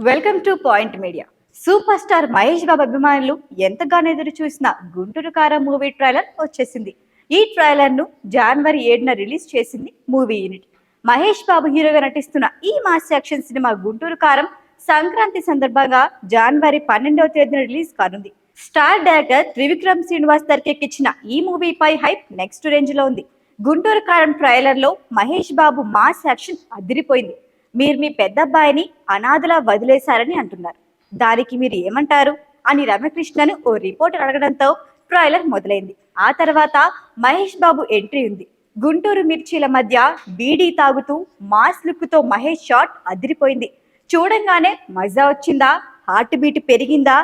Welcome to point media. Super star Mahesh Babu అభిమానులు ఎంతగానో ఎదురు చూసిన గుంటూరు కారం మూవీ ట్రైలర్ వచ్చేసింది. ఈ ట్రైలర్ ను జనవరి 7న రిలీజ్ చేసింది మూవీ యూనిట్. మహేష్ బాబు హీరోగా నటిస్తున్న ఈ మాస్ యాక్షన్ సినిమా గుంటూరు కారం సంక్రాంతి సందర్భంగా జనవరి 12వ తేదీన రిలీజ్ కానుంది. స్టార్ డైరెక్టర్ త్రివిక్రమ్ శ్రీనివాస్ తెరకెక్కించిన ఈ మూవీపై హైప్ నెక్స్ట్ రేంజ్ లో ఉంది. గుంటూరు కారం ట్రైలర్ లో మహేష్ బాబు మాస్ యాక్షన్ అదిరిపోయింది. మీరు మీ పెద్దబ్బాయిని అనాథలా వదిలేశారని అంటున్నారు, దానికి మీరు ఏమంటారు అని రమకృష్ణను ఓ రిపోర్టర్ అడగడంతో ట్రైలర్ మొదలైంది. ఆ తర్వాత మహేష్ బాబు ఎంట్రీ ఉంది. గుంటూరు మిర్చీల మధ్య బీడీ తాగుతూ మాస్ లుక్ తో మహేష్ షాట్ అదిరిపోయింది. చూడంగానే మజా వచ్చిందా, హార్ట్ బీట్ పెరిగిందా,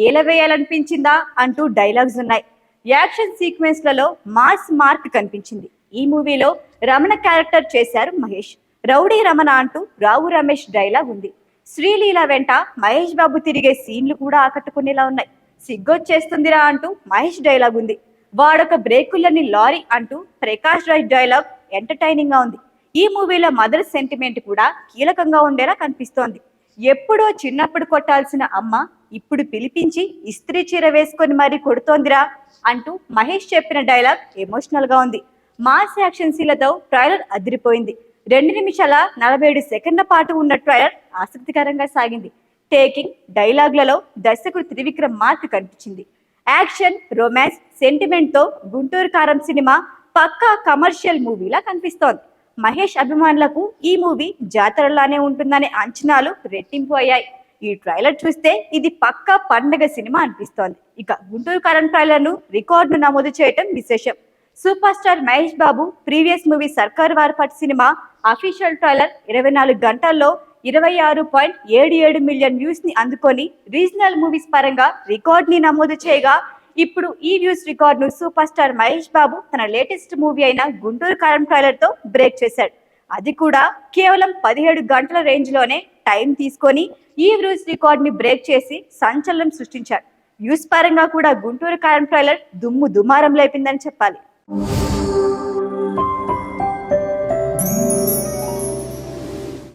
ఏలవేయాలనిపించిందా అంటూ డైలాగ్స్ ఉన్నాయి. యాక్షన్ సీక్వెన్స్లలో మాస్ మార్క్ కనిపించింది. ఈ మూవీలో రమణ క్యారెక్టర్ చేశారు మహేష్. రౌడీ రమణ అంటూ రావు రమేష్ డైలాగ్ ఉంది. శ్రీలీల వెంట మహేష్ బాబు తిరిగే సీన్లు కూడా ఆకట్టుకునేలా ఉన్నాయి. సిగ్గొచ్చేస్తుందిరా అంటూ మహేష్ డైలాగ్ ఉంది. వాడొక బ్రేకులని లారీ అంటూ ప్రకాష్ రాజ్ డైలాగ్ ఎంటర్టైనింగ్ గా ఉంది. ఈ మూవీలో మదర్ సెంటిమెంట్ కూడా కీలకంగా ఉండేలా కనిపిస్తోంది. ఎప్పుడో చిన్నప్పుడు కొట్టాల్సిన అమ్మ ఇప్పుడు పిలిపించి ఇస్త్రీ చీర వేసుకొని మరీ కొడుతోందిరా అంటూ మహేష్ చెప్పిన డైలాగ్ ఎమోషనల్ గా ఉంది. మాస్ యాక్షన్ సీన్లతో ట్రైలర్ అదిరిపోయింది. 2 నిమిషాల 47 సెకండ్ల పాటు ఉన్న ట్రైలర్ ఆసక్తికరంగా సాగింది. టేకింగ్, డైలాగ్లలో దర్శకుడు త్రివిక్రమ్ మార్క్ కనిపించింది. యాక్షన్, రొమాన్స్, సెంటిమెంట్ తో గుంటూరు కారం సినిమా పక్కా కమర్షియల్ మూవీలా కనిపిస్తోంది. మహేష్ అభిమానులకు ఈ మూవీ జాతరలానే ఉంటుందనే అంచనాలు రెట్టింపు అయ్యాయి. ఈ ట్రైలర్ చూస్తే ఇది పక్కా పండగ సినిమా అనిపిస్తోంది. ఇక గుంటూరు కారం ట్రైలర్ ను రికార్డును నమోదు చేయటం విశేషం. సూపర్ స్టార్ మహేష్ బాబు ప్రీవియస్ మూవీ సర్కార్ వారపట్ సినిమా అఫీషియల్ ట్రైలర్ 24 గంటల్లో 26.77 మిలియన్ వ్యూస్ ని అందుకొని రీజనల్ మూవీస్ పరంగా రికార్డ్ ని నమోదు చేయగా, ఇప్పుడు ఈ వ్యూస్ రికార్డ్ ను సూపర్ స్టార్ మహేష్ బాబు తన లేటెస్ట్ మూవీ అయిన గుంటూరు కారం ట్రైలర్ తో బ్రేక్ చేశాడు. అది కూడా కేవలం 17 గంటల రేంజ్ లోనే టైం తీసుకొని ఈ వ్యూస్ రికార్డ్ ని బ్రేక్ చేసి సంచలనం సృష్టించాడు. వ్యూస్ పరంగా కూడా గుంటూరు కారం ట్రైలర్ దుమ్ము దుమారం లేపిందని చెప్పాలి.